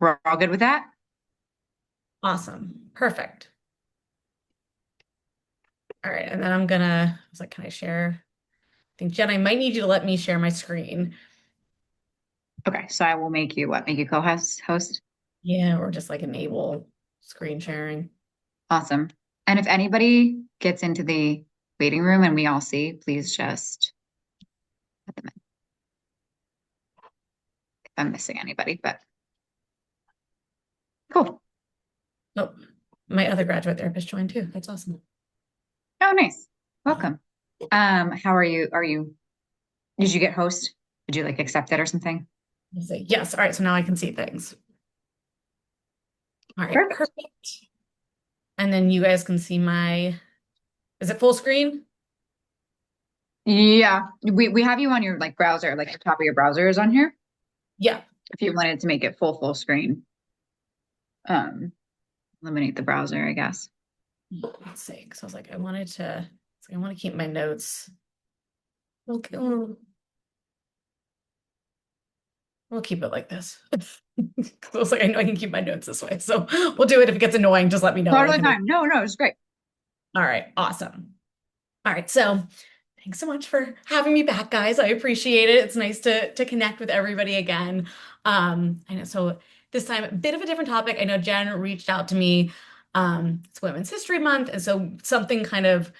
We're all good with that? Awesome. Perfect. All right. And then I was like, can I share? I think Jen, I might need you to let me share my screen. Okay, so I will make you what? Make you co-host? Yeah, or just like enable screen sharing. Awesome. And if anybody gets into the waiting room and we all see, please just let them in if I'm missing anybody, but cool. Oh, my other graduate therapist joined too. That's awesome. Oh, nice. Welcome. How are you? Did you get host? Did you like accept it or something? Let's see. Yes. All right. So now I can see things. All right. Perfect. Perfect. And then you guys can see is it full screen? Yeah, we have you on your like browser, like the top of your browser is on here. Yeah. If you wanted to make it full screen, um, eliminate the browser, I guess. Let's see. Because I was like, I want to keep my notes. Okay. We'll keep it like this. 'Cause I was like, I know I can keep my notes this way. So we'll do it. If it gets annoying, just let me know and I Totally can make. fine. No, it's great. All right. Awesome. All right. So thanks so much for having me back, guys. I appreciate it. It's nice to connect with everybody again. I know so this time a bit of a different topic. I know Jen reached out to me. It's Women's History Month, and so something kind of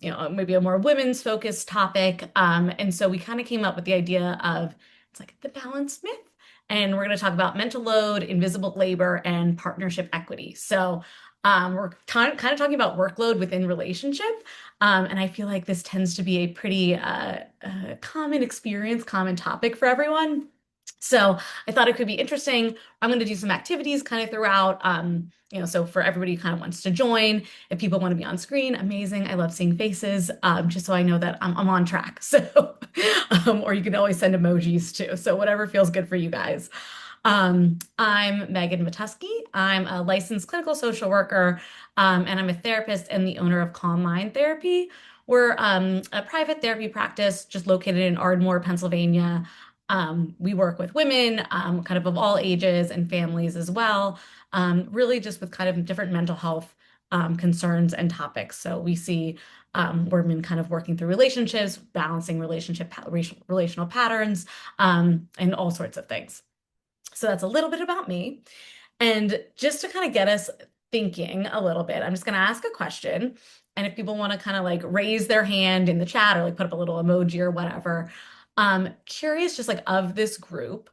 maybe a more women's focused topic. And so we kind of came up with the idea of it's like the balance myth. And we're going to talk about mental load, invisible labor, and partnership equity. So we're kind of talking about workload within relationship. And I feel like this tends to be a pretty common experience, common topic for everyone. So I thought it could be interesting. I'm going to do some activities kind of throughout. So for everybody who kind of wants to join, if people want to be on screen, amazing. I love seeing faces, just so I know that I'm on track. So, or you can always send emojis too. So whatever feels good for you guys. I'm Megan Matusky. I'm a licensed clinical social worker, and I'm a therapist and the owner of Calm Mind Therapy. We're a private therapy practice just located in Ardmore, Pennsylvania. We work with women, kind of all ages and families as well, really just with kind of different mental health concerns and topics. So we see women kind of working through relationships, balancing relational patterns, and all sorts of things. So that's a little bit about me. And just to kind of get us thinking a little bit, I'm just going to ask a question. And if people want to kind of like raise their hand in the chat or like put up a little emoji or whatever, curious just like of this group,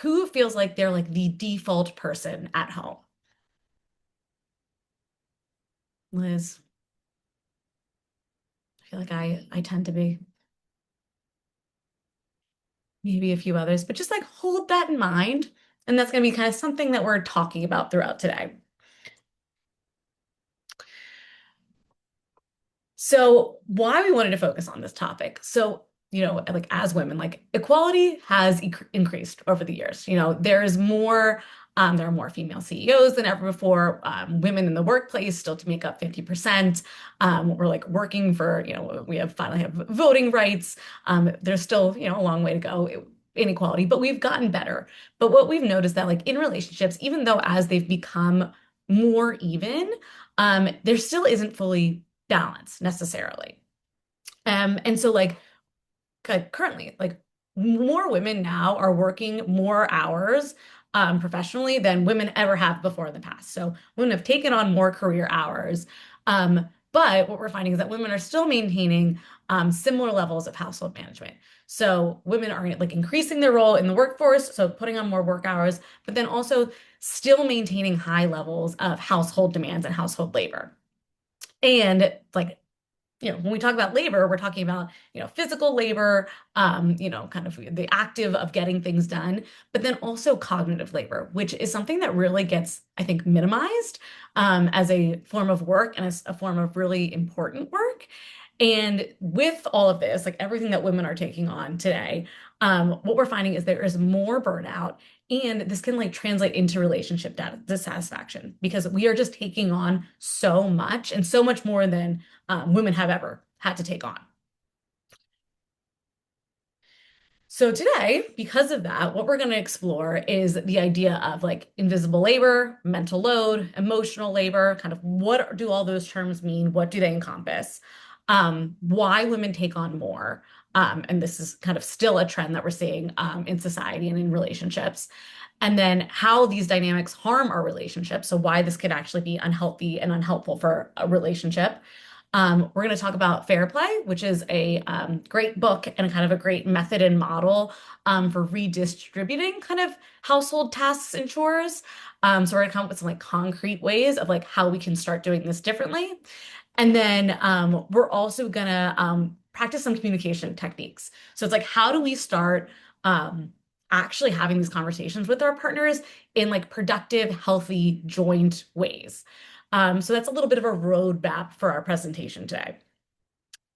who feels like they're like the default person at home? Liz, I feel like I tend to be, maybe a few others, but just like hold that in mind. And that's going to be kind of something that we're talking about throughout today. So, why we wanted to focus on this topic. So, like as women, like equality has increased over the years. There is more, there are more female CEOs than ever before. Women in the workplace still to make up 50%. We're like working for, we have finally have voting rights. There's still, a long way to go. Inequality, but we've gotten better. But what we've noticed that like in relationships, even though as they've become more even, there still isn't fully balance necessarily. And so like currently, like more women now are working more hours professionally than women ever have before in the past. So women have taken on more career hours. But what we're finding is that women are still maintaining similar levels of household management. So women are like increasing their role in the workforce, so putting on more work hours, but then also still maintaining high levels of household demands and household labor. And like, when we talk about labor, we're talking about, physical labor, kind of the active of getting things done, but then also cognitive labor, which is something that really gets, I think, minimized as a form of work and as a form of really important work. And with all of this, like everything that women are taking on today, what we're finding is there is more burnout, and this can like translate into relationship dissatisfaction because we are just taking on so much and so much more than women have ever had to take on. So today, because of that, what we're going to explore is the idea of like invisible labor, mental load, emotional labor, kind of what do all those terms mean? What do they encompass? Why women take on more. And this is kind of still a trend that we're seeing in society and in relationships. And then how these dynamics harm our relationships. So why this could actually be unhealthy and unhelpful for a relationship. We're going to talk about Fair Play, which is a great book and kind of a great method and model for redistributing kind of household tasks and chores. So we're going to come up with some like concrete ways of like how we can start doing this differently. And then we're also going to practice some communication techniques. So it's like, how do we start actually having these conversations with our partners in like productive, healthy, joint ways? So that's a little bit of a roadmap for our presentation today.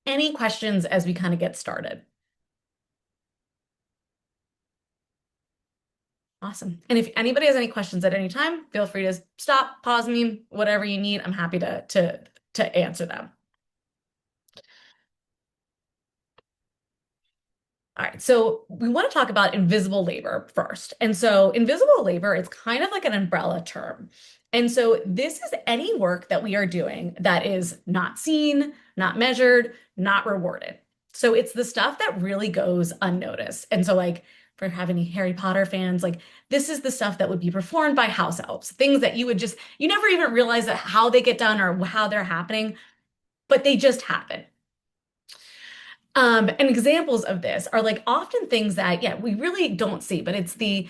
Any questions as we kind of get started? Awesome. And if anybody has any questions at any time, feel free to stop, pause me, whatever you need. I'm happy to answer them. All right, so we want to talk about invisible labor first. And so, invisible labor is kind of like an umbrella term. And so, this is any work that we are doing that is not seen, not measured, not rewarded. So, it's the stuff that really goes unnoticed. And so, like, for having any Harry Potter fans, like, this is the stuff that would be performed by house elves, things that you would just, you never even realize that how they get done or how they're happening, but they just happen. And examples of this are like often things that, yeah, we really don't see, but it's the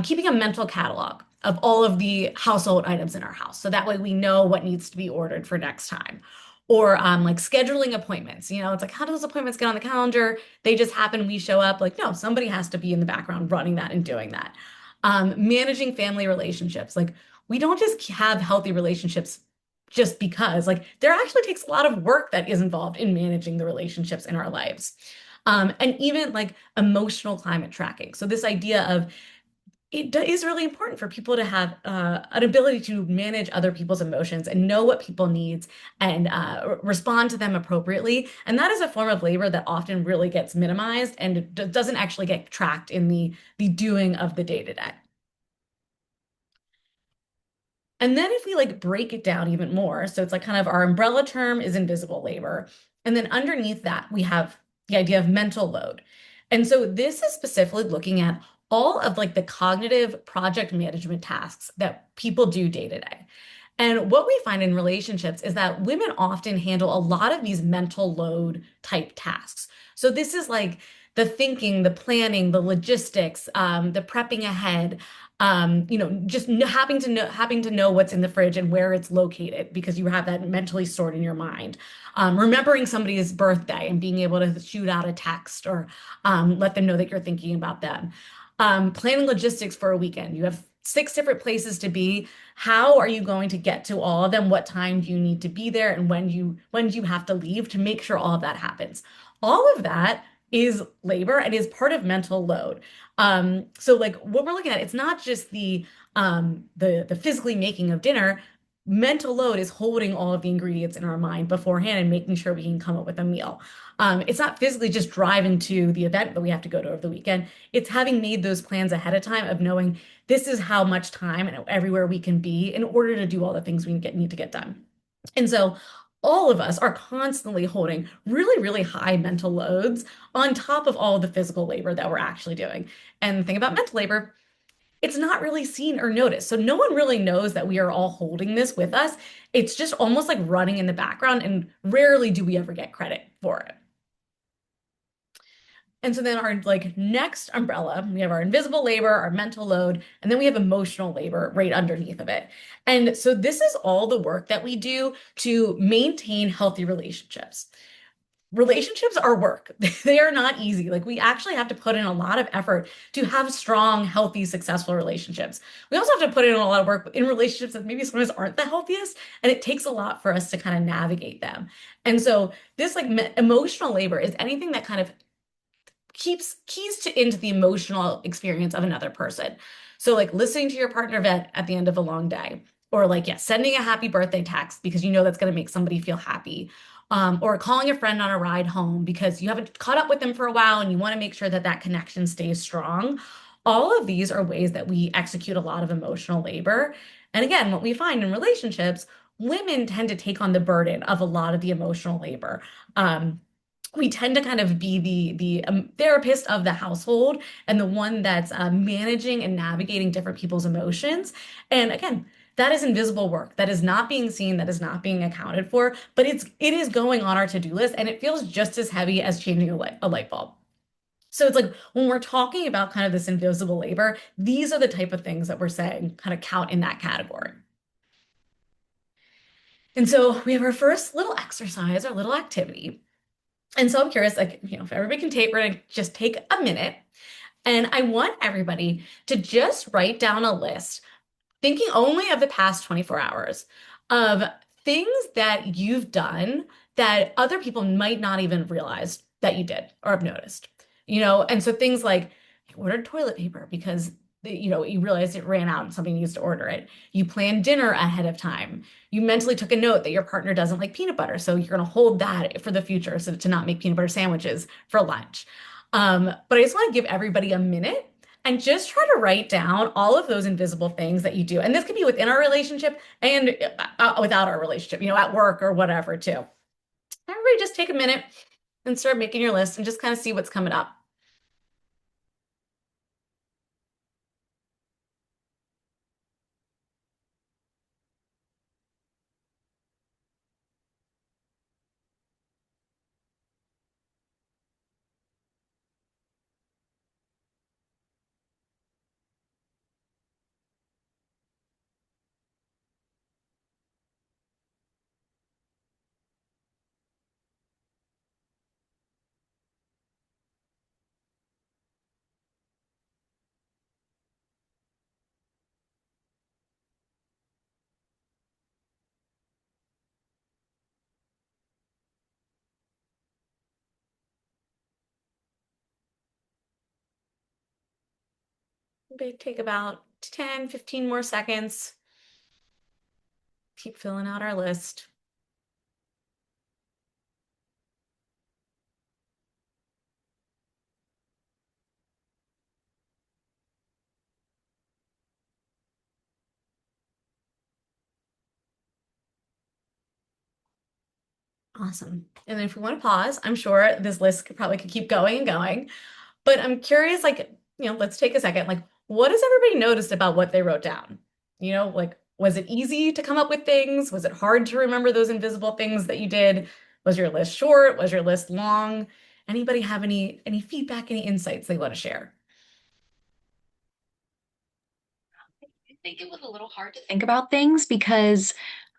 keeping a mental catalog of all of the household items in our house. So that way we know what needs to be ordered for next time. Or like scheduling appointments. You know, it's like, how do those appointments get on the calendar? They just happen, we show up. Like, no, somebody has to be in the background running that and doing that. Managing family relationships. Like, we don't just have healthy relationships just because like there actually takes a lot of work that is involved in managing the relationships in our lives. And even like emotional climate tracking. So this idea of is really important for people to have an ability to manage other people's emotions and know what people needs and respond to them appropriately. And that is a form of labor that often really gets minimized and doesn't actually get tracked in the doing of the day to day. And then if we like break it down even more, so it's like kind of our umbrella term is invisible labor. And then underneath that, we have the idea of mental load. And so this is specifically looking at all of like the cognitive project management tasks that people do day to day. And what we find in relationships is that women often handle a lot of these mental load type tasks. So this is like the thinking, the planning, the logistics, the prepping ahead, just having to know what's in the fridge and where it's located because you have that mentally stored in your mind. Remembering somebody's birthday and being able to shoot out a text or let them know that you're thinking about them. Planning logistics for a weekend. You have 6 different places to be. How are you going to get to all of them? What time do you need to be there? And when do you have to leave to make sure all of that happens? All of that is labor and is part of mental load. So like what we're looking at, it's not just the physically making of dinner. Mental load is holding all of the ingredients in our mind beforehand and making sure we can come up with a meal. It's not physically just driving to the event that we have to go to over the weekend. It's having made those plans ahead of time of knowing this is how much time and everywhere we can be in order to do all the things need to get done. And so all of us are constantly holding really, really high mental loads on top of all of the physical labor that we're actually doing. And the thing about mental labor, it's not really seen or noticed. So no one really knows that we are all holding this with us. It's just almost like running in the background, and rarely do we ever get credit for it. And so then our like next umbrella, we have our invisible labor, our mental load, and then we have emotional labor right underneath of it. And so this is all the work that we do to maintain healthy relationships. Relationships are work. They are not easy. Like we actually have to put in a lot of effort to have strong, healthy, successful relationships. We also have to put in a lot of work in relationships that maybe sometimes aren't the healthiest, and it takes a lot for us to kind of navigate them. And so this like emotional labor is anything that kind of keys to into the emotional experience of another person. So like listening to your partner vent at the end of a long day, or like, yeah, sending a happy birthday text because you know that's going to make somebody feel happy, or calling a friend on a ride home because you haven't caught up with them for a while and you want to make sure that that connection stays strong. All of these are ways that we execute a lot of emotional labor. And again, what we find in relationships, women tend to take on the burden of a lot of the emotional labor. Um, we tend to kind of be the therapist of the household and the one that's managing and navigating different people's emotions. And again, that is invisible work. That is not being seen. That is not being accounted for. But it is going on our to-do list, and it feels just as heavy as changing a light bulb. So it's like when we're talking about kind of this invisible labor, these are the type of things that we're saying kind of count in that category. And so we have our first little exercise, our little activity. And so I'm curious, like, if everybody can take, we're gonna just take a minute. And I want everybody to just write down a list, thinking only of the past 24 hours, of things that you've done that other people might not even realize that you did or have noticed. And so things like you ordered toilet paper because you realized it ran out and somebody needs to order it. You planned dinner ahead of time. You mentally took a note that your partner doesn't like peanut butter, so you're going to hold that for the future so to not make peanut butter sandwiches for lunch. But I just want to give everybody a minute and just try to write down all of those invisible things that you do. And this could be within our relationship and without our relationship, at work or whatever, too. Everybody just take a minute and start making your list and just kind of see what's coming up. Maybe take about 10, 15 more seconds. Keep filling out our list. Awesome. And then if we want to pause, I'm sure this list could keep going and going. But I'm curious, like, let's take a second. Like, what has everybody noticed about what they wrote down? Like, was it easy to come up with things? Was it hard to remember those invisible things that you did? Was your list short? Was your list long? Anybody have any feedback, any insights they want to share? I think it was a little hard to think about things because,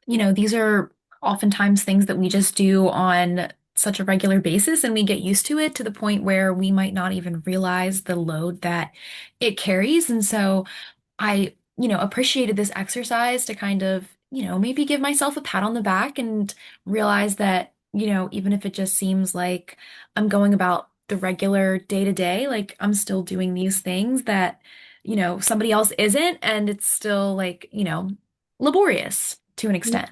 these are oftentimes things that we just do on such a regular basis and we get used to it to the point where we might not even realize the load that it carries. And so I, appreciated this exercise to kind of, maybe give myself a pat on the back and realize that, even if it just seems like I'm going about the regular day to day, like I'm still doing these things that, somebody else isn't, and it's still like, laborious to an extent.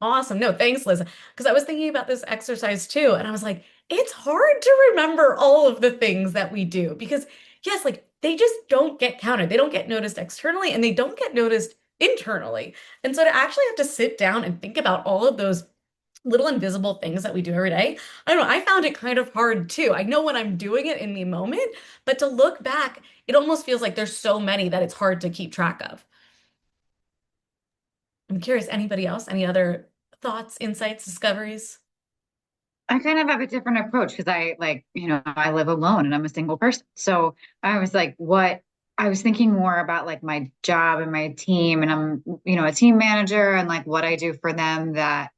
Awesome. No, thanks, Liz. Because I was thinking about this exercise too, and I was like, it's hard to remember all of the things that we do because, yes, like they just don't get counted. They don't get noticed externally and they don't get noticed internally. And so to actually have to sit down and think about all of those little invisible things that we do every day, I don't know, I found it kind of hard too. I know when I'm doing it in the moment, but to look back, it almost feels like there's so many that it's hard to keep track of. I'm curious, anybody else? Any other thoughts, insights, discoveries? I kind of have a different approach because I live alone and I'm a single person. So I was like, I was thinking more about like my job and my team, and I'm, a team manager, and like what I do for them that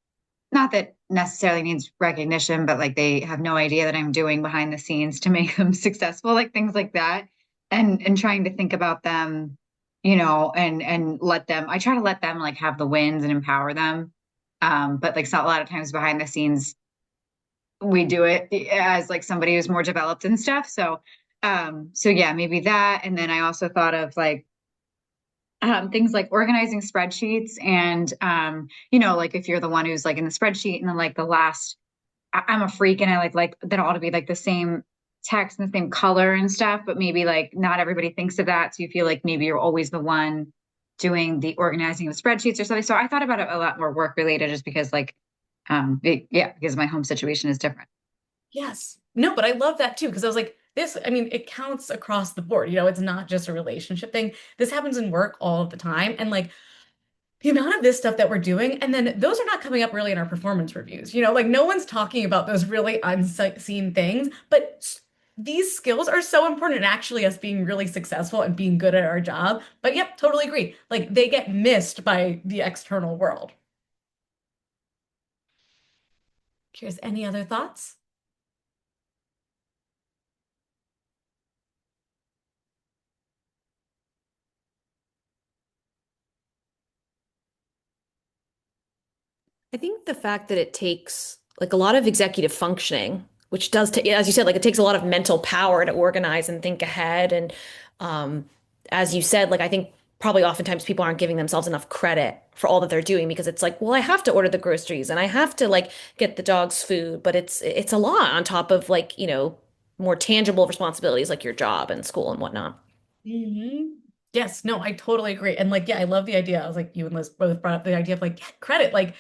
not that necessarily needs recognition, but like they have no idea that I'm doing behind the scenes to make them successful, like things like that. And trying to think about them, and let them, I try to let them like have the wins and empower them. But like so a lot of times behind the scenes, we do it as like somebody who's more developed and stuff. So yeah, maybe that. And then I also thought of like things like organizing spreadsheets and like if you're the one who's like in the spreadsheet and then like the last I'm a freak and I like that ought to be like the same text and the same color and stuff, but maybe like not everybody thinks of that. So you feel like maybe you're always the one doing the organizing of spreadsheets or something. So I thought about it a lot more work related just because like yeah, because my home situation is different. Yes. No, but I love that too, because I was like, this, I mean, it counts across the board. It's not just a relationship thing. This happens in work all of the time. And like the amount of this stuff that we're doing, and then those are not coming up really in our performance reviews. Like no one's talking about those really unseen things, but these skills are so important in actually us being really successful and being good at our job. But yep, totally agree. Like they get missed by the external world. Curious, any other thoughts? I think the fact that it takes like a lot of executive functioning, which does, as you said, like it takes a lot of mental power to organize and think ahead. And um, as you said, like I think probably oftentimes people aren't giving themselves enough credit for all that they're doing because it's like, well, I have to order the groceries and I have to like get the dog's food, but it's a lot on top of like, more tangible responsibilities like your job and school and whatnot. Hmm. Yes, no, I totally agree. And like, yeah, I love the idea. I was like, you and Liz both brought up the idea of like credit. Like,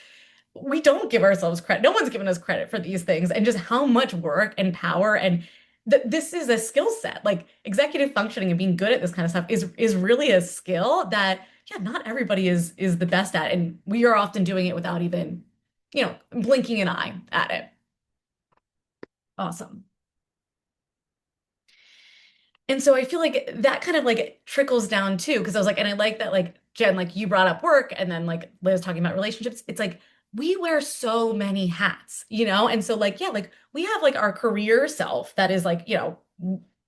we don't give ourselves credit. No one's given us credit for these things and just how much work and power and this is a skill set. Like executive functioning and being good at this kind of stuff is really a skill that yeah, not everybody is the best at. And we are often doing it without even, blinking an eye at it. Awesome. And so I feel like that kind of like trickles down too, because I was like, and I like that, like, Jen, like you brought up work and then like Liz talking about relationships. It's like we wear so many hats, And so, like, yeah, like we have like our career self that is like,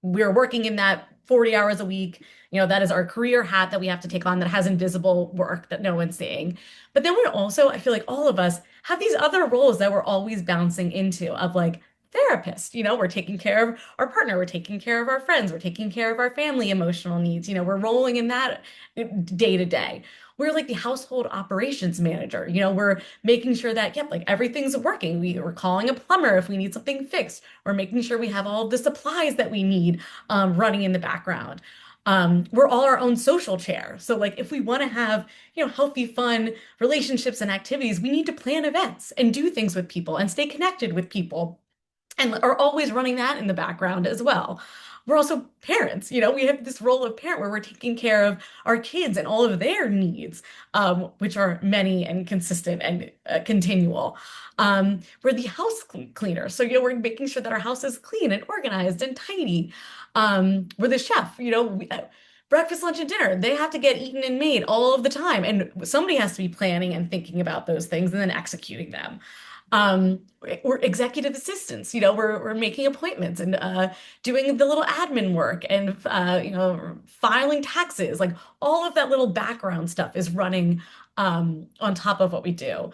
we're working in that 40 hours a week. That is our career hat that we have to take on that has invisible work that no one's seeing. But then we're also, I feel like all of us have these other roles that we're always bouncing into of like, therapist. We're taking care of our partner, we're taking care of our friends, we're taking care of our family emotional needs. We're rolling in that day to day. We're like the household operations manager. We're making sure that, yep, like everything's working. We're calling a plumber if we need something fixed. We're making sure we have all of the supplies that we need running in the background. We're all our own social chair. So like if we want to have, healthy, fun relationships and activities, we need to plan events and do things with people and stay connected with people and are always running that in the background as well. We're also parents, we have this role of parent where we're taking care of our kids and all of their needs, which are many and consistent and continual. We're the house cleaner. So, we're making sure that our house is clean and organized and tidy. We're the chef, breakfast, lunch, and dinner. They have to get eaten and made all of the time. And somebody has to be planning and thinking about those things and then executing them. Um, we're executive assistants, we're making appointments and doing the little admin work and filing taxes. Like all of that little background stuff is running on top of what we do.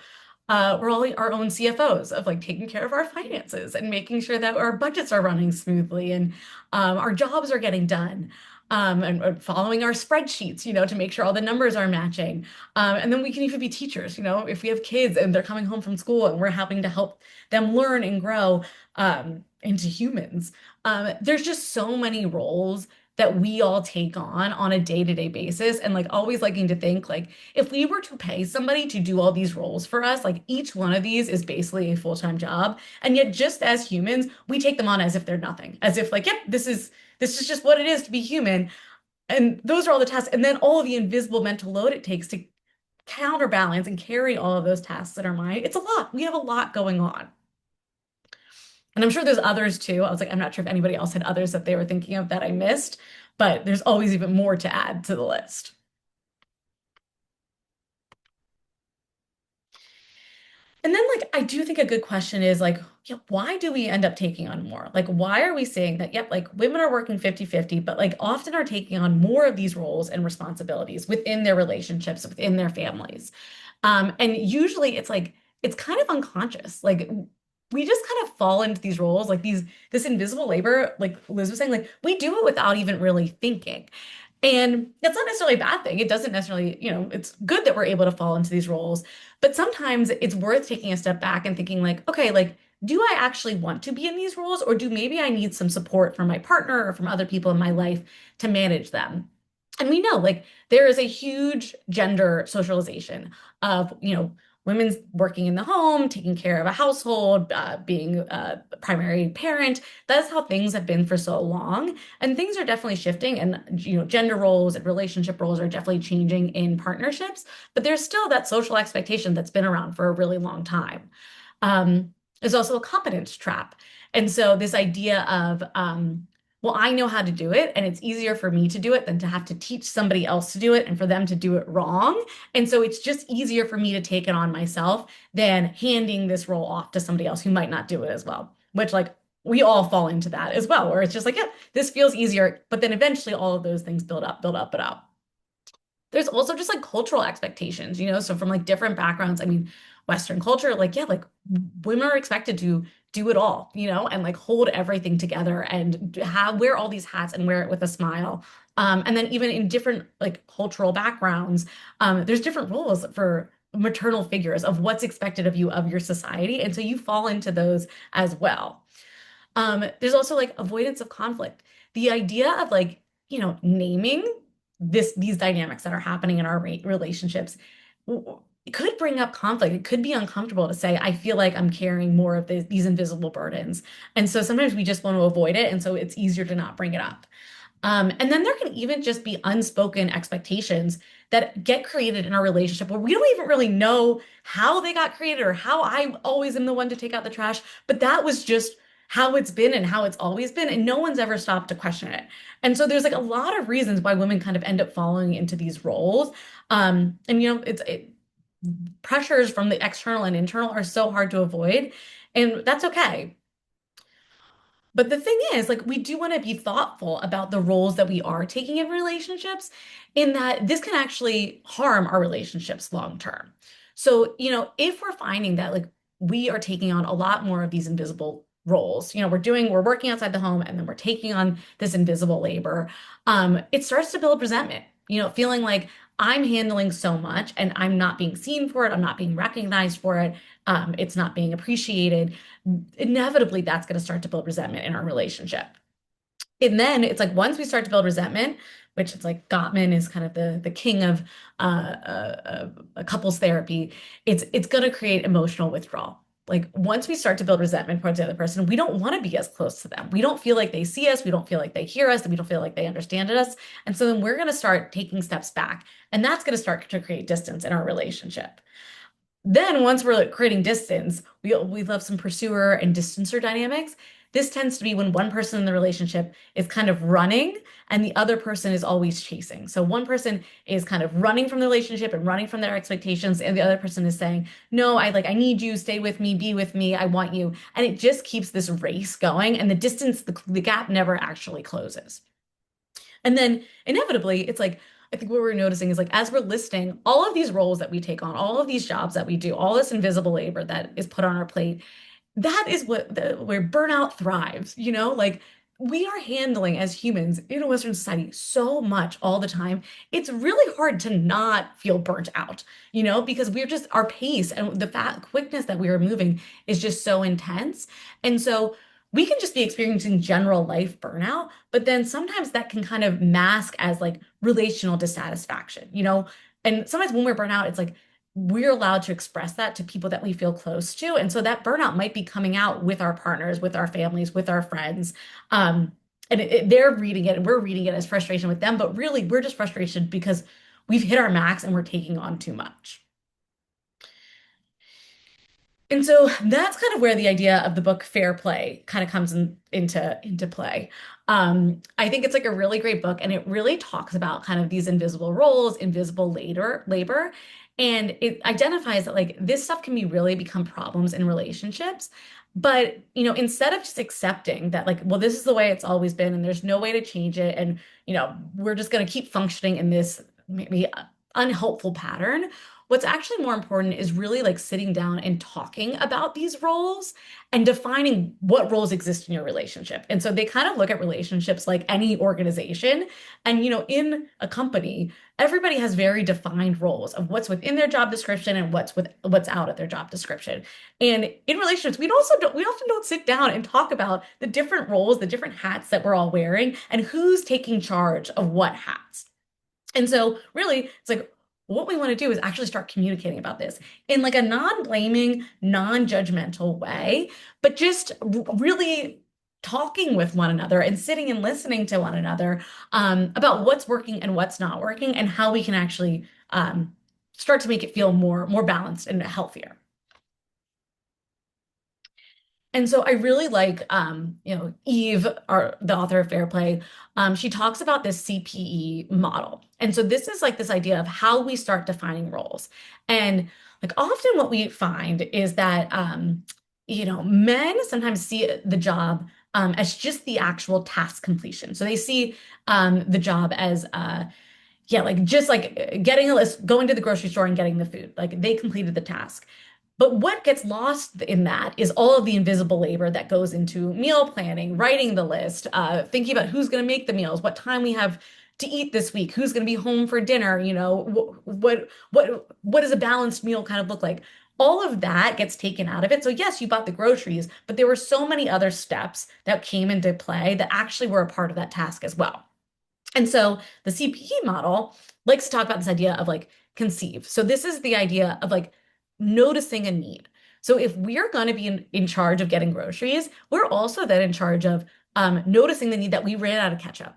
We're all our own CFOs of like taking care of our finances and making sure that our budgets are running smoothly and our jobs are getting done. And following our spreadsheets, to make sure all the numbers are matching. And then we can even be teachers, if we have kids and they're coming home from school and we're having to help them learn and grow into humans. There's just so many roles that we all take on a day-to-day basis. And like always liking to think like if we were to pay somebody to do all these roles for us, like each one of these is basically a full-time job. And yet just as humans, we take them on as if they're nothing, as if like, yep, this is just what it is to be human. And those are all the tasks. And then all of the invisible mental load it takes to counterbalance and carry all of those tasks in our mind. It's a lot. We have a lot going on. And I'm sure there's others too. I was like, I'm not sure if anybody else had others that they were thinking of that I missed, but there's always even more to add to the list. And then, like, I do think a good question is like, yeah, why do we end up taking on more? Like, why are we saying that, yep, like women are working 50-50, but like often are taking on more of these roles and responsibilities within their relationships, within their families? And usually it's like, it's kind of unconscious. Like, we just kind of fall into these roles, like this invisible labor, like Liz was saying, like, we do it without even really thinking. And that's not necessarily a bad thing. It doesn't necessarily, it's good that we're able to fall into these roles, but sometimes it's worth taking a step back and thinking like, okay, like, do I actually want to be in these roles, or do maybe I need some support from my partner or from other people in my life to manage them? And we know like there is a huge gender socialization of, women's working in the home, taking care of a household, being a primary parent. That's how things have been for so long. And things are definitely shifting, and gender roles and relationship roles are definitely changing in partnerships, but there's still that social expectation that's been around for a really long time. There's also a competence trap. And so this idea of, well, I know how to do it, and it's easier for me to do it than to have to teach somebody else to do it and for them to do it wrong. And so it's just easier for me to take it on myself than handing this role off to somebody else who might not do it as well, which like we all fall into that as well, where it's just like, yeah, this feels easier. But then eventually all of those things build up, build up, build up. There's also just like cultural expectations, so from like different backgrounds. I mean, Western culture, like, yeah, like women are expected to do it all, and like hold everything together and have wear all these hats and wear it with a smile. And then even in different like cultural backgrounds, there's different roles for maternal figures of what's expected of you of your society. And so you fall into those as well. There's also like avoidance of conflict. The idea of like, naming these dynamics that are happening in our relationships it could bring up conflict. It could be uncomfortable to say, I feel like I'm carrying more of these invisible burdens. And so sometimes we just want to avoid it. And so it's easier to not bring it up. And then there can even just be unspoken expectations that get created in our relationship where we don't even really know how they got created or how I always am the one to take out the trash, but that was just how it's been and how it's always been, and no one's ever stopped to question it. And so there's like a lot of reasons why women kind of end up falling into these roles. And pressures from the external and internal are so hard to avoid, and that's okay. But the thing is, like, we do want to be thoughtful about the roles that we are taking in relationships, in that this can actually harm our relationships long term. So, if we're finding that, like, we are taking on a lot more of these invisible roles, we're working outside the home and then we're taking on this invisible labor, it starts to build resentment, feeling like I'm handling so much and I'm not being seen for it, I'm not being recognized for it, it's not being appreciated. Inevitably that's going to start to build resentment in our relationship. And then it's like once we start to build resentment, which it's like Gottman is kind of the king of couples therapy, it's going to create emotional withdrawal. Like once we start to build resentment towards the other person, we don't want to be as close to them. We don't feel like they see us. We don't feel like they hear us. And we don't feel like they understand us. And so then we're going to start taking steps back. And that's going to start to create distance in our relationship. Then once we're like creating distance, we love some pursuer and distancer dynamics. This tends to be when one person in the relationship is kind of running and the other person is always chasing. So one person is kind of running from the relationship and running from their expectations, and the other person is saying, "No, I need you, stay with me, be with me, I want you." And it just keeps this race going, and the distance, the gap never actually closes. And then inevitably, it's like, I think what we're noticing is like, as we're listing all of these roles that we take on, all of these jobs that we do, all this invisible labor that is put on our plate, that is where burnout thrives, like we are handling as humans in a Western society so much all the time. It's really hard to not feel burnt out, because we're just, our pace and the quickness that we are moving is just so intense. And so we can just be experiencing general life burnout, but then sometimes that can kind of mask as like relational dissatisfaction, and sometimes when we're burnt out, it's like we're allowed to express that to people that we feel close to. And so that burnout might be coming out with our partners, with our families, with our friends. And they're reading it and we're reading it as frustration with them, but really we're just frustration because we've hit our max and we're taking on too much. And so that's kind of where the idea of the book Fair Play kind of comes into play. I think it's like a really great book, and it really talks about kind of these invisible roles, invisible labor, and it identifies that like this stuff can be really become problems in relationships. But instead of just accepting that, like, well, this is the way it's always been, and there's no way to change it, and we're just going to keep functioning in this maybe unhelpful pattern. What's actually more important is really like sitting down and talking about these roles and defining what roles exist in your relationship. And so they kind of look at relationships like any organization. And, in a company, everybody has very defined roles of what's within their job description and what's out of their job description. And in relationships, we often don't sit down and talk about the different roles, the different hats that we're all wearing, and who's taking charge of what hats. And so really, it's like what we want to do is actually start communicating about this in like a non-blaming, non-judgmental way, but just really talking with one another and sitting and listening to one another about what's working and what's not working and how we can actually start to make it feel more balanced and healthier. And so I really like, Eve, the author of Fair Play. She talks about this CPE model. And so this is like this idea of how we start defining roles. And like often what we find is that, men sometimes see the job as just the actual task completion. So they see the job as, like just like getting a list, going to the grocery store and getting the food. Like they completed the task. But what gets lost in that is all of the invisible labor that goes into meal planning, writing the list, thinking about who's going to make the meals, what time we have to eat this week, who's going to be home for dinner, what does a balanced meal kind of look like? All of that gets taken out of it. So yes, you bought the groceries, but there were so many other steps that came into play that actually were a part of that task as well. And so the CPE model likes to talk about this idea of like conceive. So this is the idea of like noticing a need. So if we're going to be in charge of getting groceries, we're also then in charge of noticing the need that we ran out of ketchup.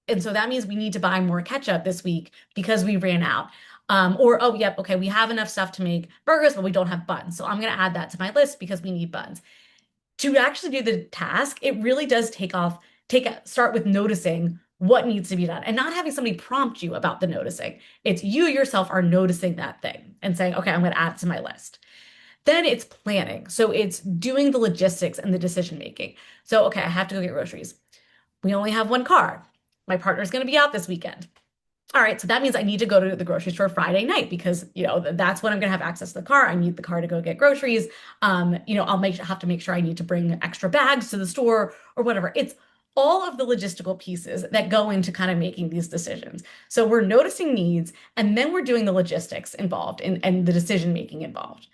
And so that means we need to buy more ketchup this week because we ran out. Oh, yep, okay, we have enough stuff to make burgers, but we don't have buns. So I'm going to add that to my list because we need buns. To actually do the task, it really does start with noticing what needs to be done and not having somebody prompt you about the noticing. It's you yourself are noticing that thing and saying, okay, I'm going to add it to my list. Then it's planning. So it's doing the logistics and the decision making. So, okay, I have to go get groceries. We only have one car. My partner's going to be out this weekend. All right, so that means I need to go to the grocery store Friday night because, that's when I'm going to have access to the car. I need the car to go get groceries. Have to make sure I need to bring extra bags to the store or whatever. It's all of the logistical pieces that go into kind of making these decisions. So we're noticing needs, and then we're doing the logistics involved and the decision making involved.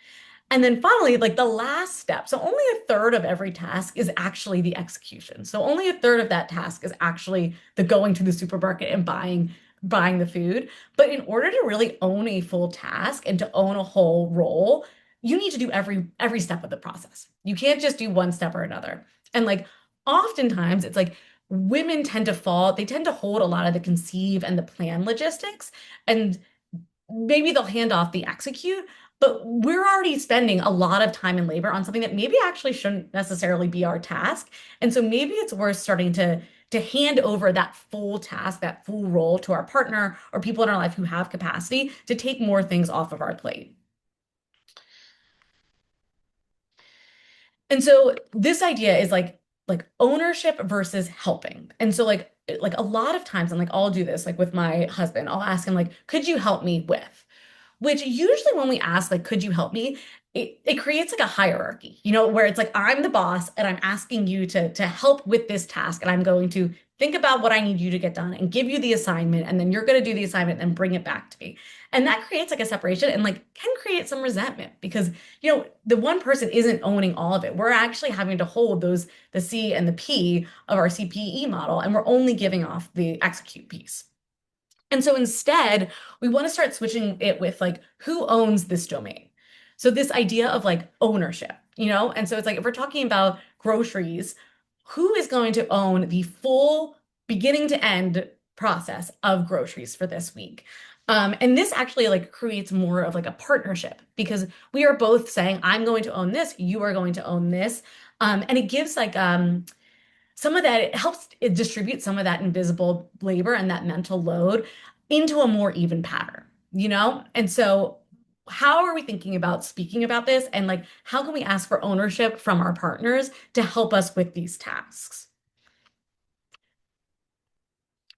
And then finally, like the last step, so only a third of every task is actually the execution. So only a third of that task is actually the going to the supermarket and buying the food. But in order to really own a full task and to own a whole role, you need to do every step of the process. You can't just do one step or another. And like oftentimes it's like women they tend to hold a lot of the conceive and the plan logistics, and maybe they'll hand off the execute, but we're already spending a lot of time and labor on something that maybe actually shouldn't necessarily be our task. And so maybe it's worth starting to hand over that full task, that full role to our partner or people in our life who have capacity to take more things off of our plate. And so this idea is like ownership versus helping. And so like a lot of times, and like I'll do this like with my husband, I'll ask him like, could you help me with? Which usually when we ask like, could you help me? It creates like a hierarchy, where it's like I'm the boss and I'm asking you to help with this task, and I'm going to think about what I need you to get done and give you the assignment, and then you're going to do the assignment and bring it back to me. And that creates like a separation and like can create some resentment because the one person isn't owning all of it. We're actually having to hold the C and the P of our CPE model, and we're only giving off the execute piece. And so instead, we want to start switching it with like, who owns this domain? So this idea of like ownership, And so it's like, if we're talking about groceries, who is going to own the full beginning to end process of groceries for this week? And this actually like creates more of like a partnership because we are both saying, I'm going to own this, you are going to own this. And it gives like, some of that, it helps distribute some of that invisible labor and that mental load into a more even pattern, And so how are we thinking about speaking about this? And like, how can we ask for ownership from our partners to help us with these tasks?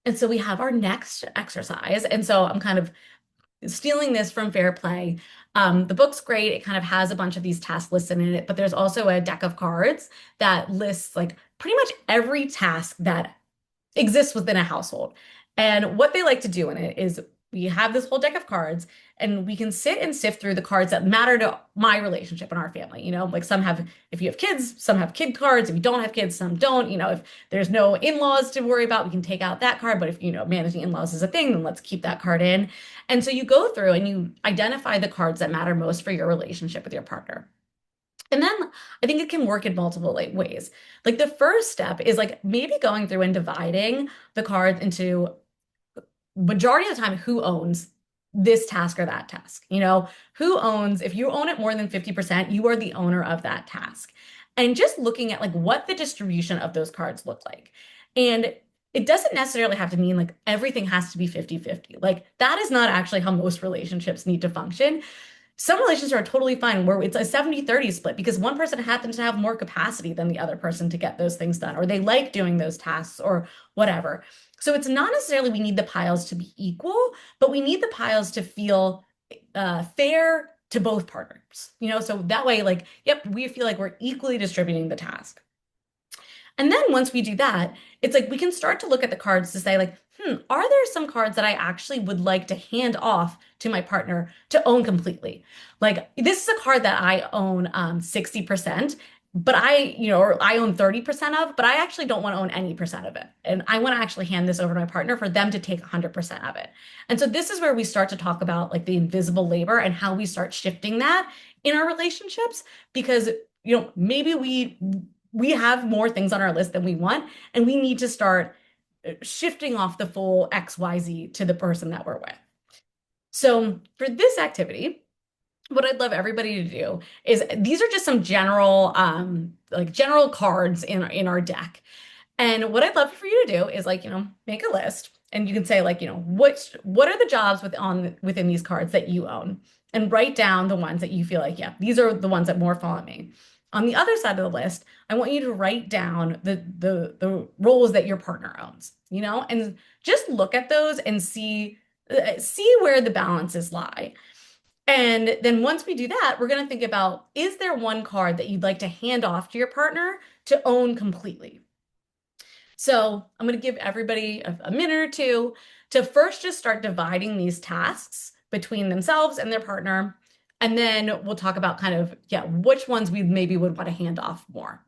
And so we have our next exercise. And so I'm kind of stealing this from Fair Play. The book's great. It kind of has a bunch of these task lists in it, but there's also a deck of cards that lists like pretty much every task that exists within a household. And what they like to do in it is we have this whole deck of cards and we can sit and sift through the cards that matter to my relationship and our family. Like some have, if you have kids, some have kid cards. If you don't have kids, some don't. If there's no in-laws to worry about, we can take out that card. But if, managing in-laws is a thing, then let's keep that card in. And so you go through and you identify the cards that matter most for your relationship with your partner. And then I think it can work in multiple ways. Like the first step is like maybe going through and dividing the cards into majority of the time who owns this task or that task. Who owns, if you own it more than 50%, you are the owner of that task. And just looking at like what the distribution of those cards look like. And it doesn't necessarily have to mean like everything has to be 50-50. Like that is not actually how most relationships need to function. Some relationships are totally fine where it's a 70-30 split because one person happens to have more capacity than the other person to get those things done, or they like doing those tasks or whatever. So it's not necessarily we need the piles to be equal, but we need the piles to feel fair to both partners, so that way, like, yep, we feel like we're equally distributing the task. And then once we do that, it's like we can start to look at the cards to say, like, are there some cards that I actually would like to hand off to my partner to own completely? Like, this is a card that I own 60%, but or I own 30% of, but I actually don't want to own any percent of it. And I want to actually hand this over to my partner for them to take 100% of it. And so this is where we start to talk about like the invisible labor and how we start shifting that in our relationships because maybe we have more things on our list than we want, and we need to start shifting off the full XYZ to the person that we're with. So for this activity, what I'd love everybody to do is these are just some general general cards in our deck. And what I'd love for you to do is like, make a list and you can say like, what are the jobs within these cards that you own and write down the ones that you feel like, yeah, these are the ones that more fall on me. On the other side of the list, I want you to write down the roles that your partner owns, and just look at those and see where the balances lie. And then once we do that, we're going to think about, is there one card that you'd like to hand off to your partner to own completely? So I'm going to give everybody a minute or two to first just start dividing these tasks between themselves and their partner. And then we'll talk about kind of, yeah, which ones we maybe would want to hand off more.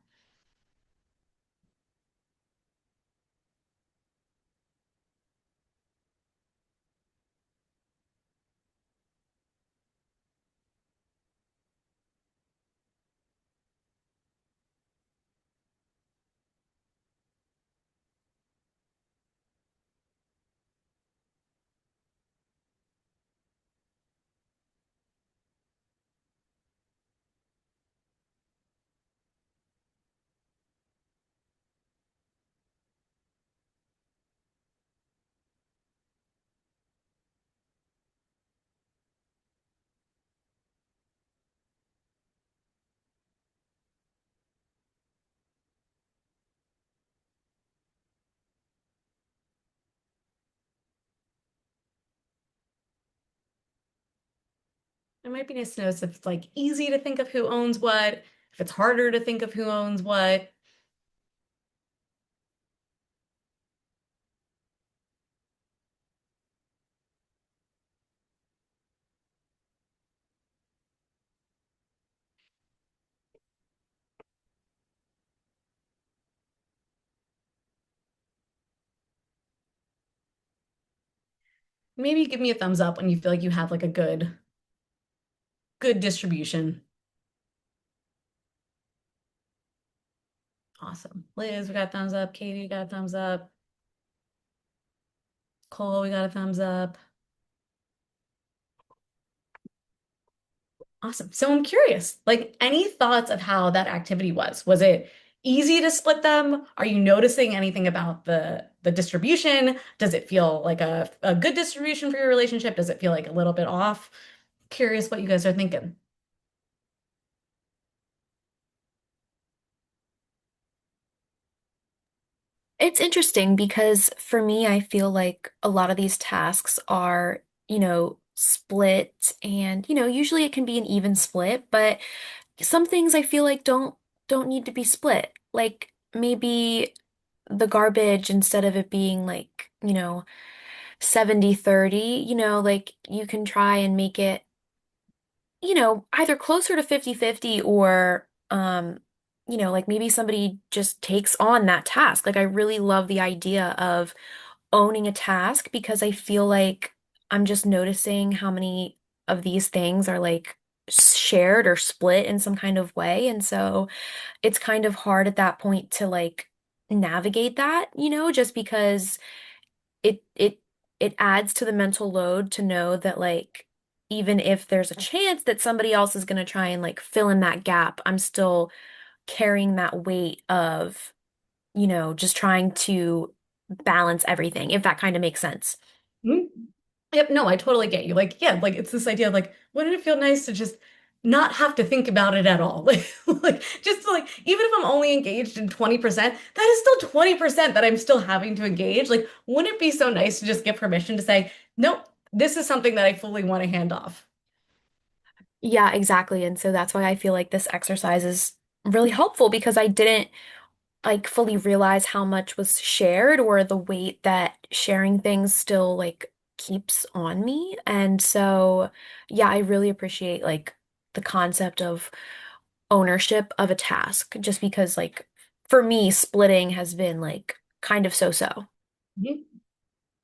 It might be nice to know if it's like easy to think of who owns what, if it's harder to think of who owns what. Maybe give me a thumbs up when you feel like you have like a good distribution. Awesome. Liz, we got a thumbs up. Katie, we got a thumbs up. Cole, we got a thumbs up. Awesome. So I'm curious, like any thoughts of how that activity was? Was it easy to split them? Are you noticing anything about the distribution? Does it feel like a good distribution for your relationship? Does it feel like a little bit off? Curious what you guys are thinking. It's interesting because for me, I feel like a lot of these tasks are, split, and usually it can be an even split, but some things I feel like don't need to be split. Like maybe the garbage, instead of it being like, 70/30, like you can try and make it, either closer to 50/50, or like maybe somebody just takes on that task. Like I really love the idea of owning a task, because I feel like I'm just noticing how many of these things are like shared or split in some kind of way. And so it's kind of hard at that point to like navigate that, just because it adds to the mental load to know that, like, even if there's a chance that somebody else is going to try and like fill in that gap, I'm still carrying that weight of, just trying to balance everything, if that kind of makes sense. Mhm. Yep, no, I totally get you. Like, yeah, like it's this idea of like, wouldn't it feel nice to just not have to think about it at all? Like just to, like, even if I'm only engaged in 20%, that is still 20% that I'm still having to engage. Like, wouldn't it be so nice to just get permission to say, nope, this is something that I fully want to hand off? Yeah, exactly. And so that's why I feel like this exercise is really helpful, because I didn't like fully realize how much was shared, or the weight that sharing things still like keeps on me. And so, yeah, I really appreciate like the concept of ownership of a task, just because like for me, splitting has been like kind of so-so. Mhm.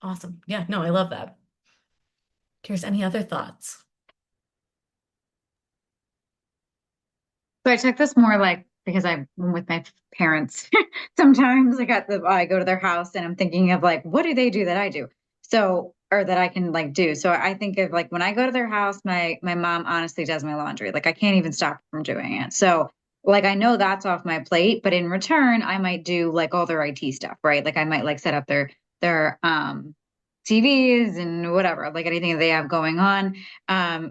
Awesome. Yeah, no, I love that. Here's any other thoughts? So I took this more like because I'm with my parents. Sometimes I go to their house and I'm thinking of like, what do they do that I do? So, or that I can like do. So I think of like when I go to their house, my mom honestly does my laundry. Like I can't even stop her from doing it. So like I know that's off my plate, but in return, I might do like all their IT stuff, right? Like I might like set up their TVs and whatever, like anything that they have going on.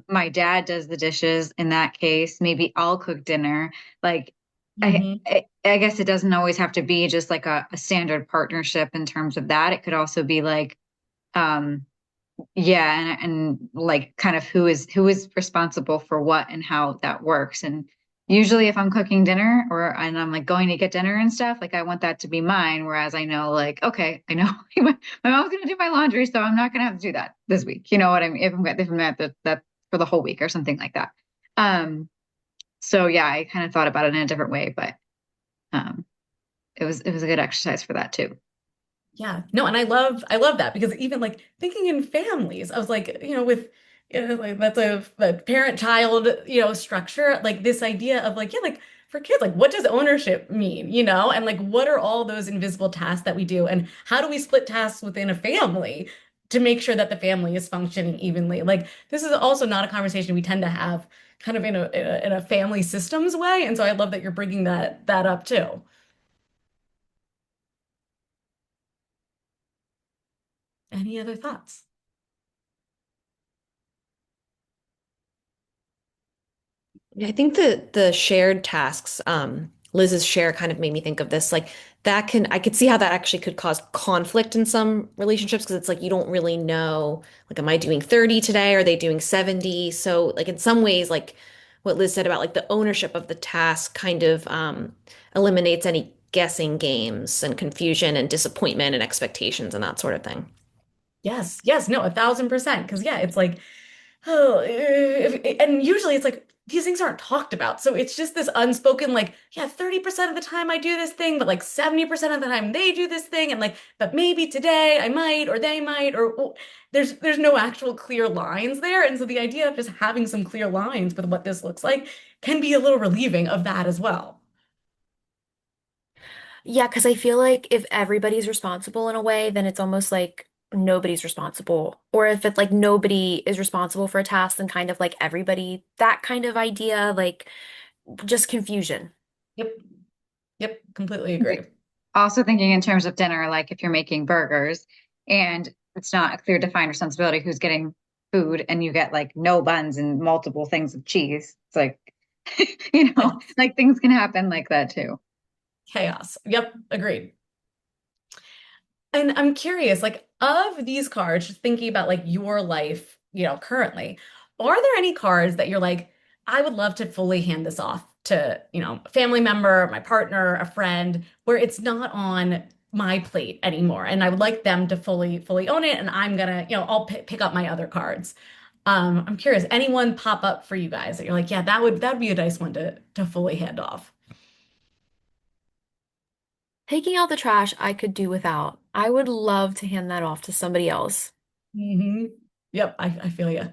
My dad does the dishes in that case. Maybe I'll cook dinner. Like, Hmm. I guess it doesn't always have to be just like a standard partnership in terms of that. It could also be like, um, yeah, and like kind of who is responsible for what and how that works. And usually if I'm cooking dinner and I'm like going to get dinner and stuff, like I want that to be mine. Whereas I know like, okay, I know my mom's gonna do my laundry, so I'm not gonna have to do that this week. You know what I mean? If I'm at that for the whole week or something like that. Um, so yeah, I kind of thought about it in a different way, but um it was a good exercise for that too. Yeah, no, and I love that because even like thinking in families, I was like, with like that's a parent-child, structure, like this idea of like, yeah, like for kids, like what does ownership mean, and like what are all those invisible tasks that we do, and how do we split tasks within a family to make sure that the family is functioning evenly? Like this is also not a conversation we tend to have kind of in a family systems way, and so I love that you're bringing that up too. Any other thoughts? Yeah, I think the shared tasks, Liz's share kind of made me think of this. Like I could see how that actually could cause conflict in some relationships, because it's like you don't really know, like, am I doing 30 today? Are they doing 70? So like in some ways, like what Liz said about like the ownership of the task kind of eliminates any guessing games and confusion and disappointment and expectations and that sort of thing. Yes, yes, no, 1,000%. Because yeah, it's like, oh, and usually it's like these things aren't talked about. So it's just this unspoken, like, yeah, 30% of the time I do this thing, but like 70% of the time they do this thing, and like, but maybe today I might, or they might, or oh, there's no actual clear lines there. And so the idea of just having some clear lines with what this looks like can be a little relieving of that as well. Yeah, because I feel like if everybody's responsible in a way, then it's almost like nobody's responsible. Or if it's like nobody is responsible for a task, then kind of like everybody, that kind of idea, like just confusion. Yep, yep, completely agree. Also thinking in terms of dinner, like if you're making burgers and it's not a clear defined responsibility who's getting food and you get like no buns and multiple things of cheese, it's like, Yes, like things can happen like that too. chaos. Yep, agreed. And I'm curious, like, of these cards, just thinking about like your life currently. Are there any cards that you're like, I would love to fully hand this off to, a family member, my partner, a friend, where it's not on my plate anymore, and I would like them to fully own it, and I'm gonna, I'll pick up my other cards. I'm curious, anyone pop up for you guys that you're like, yeah, that would be a nice one to fully hand off. Taking out the trash, I could do without. I would love to hand that off to somebody else. Hmm. Yep, I feel you.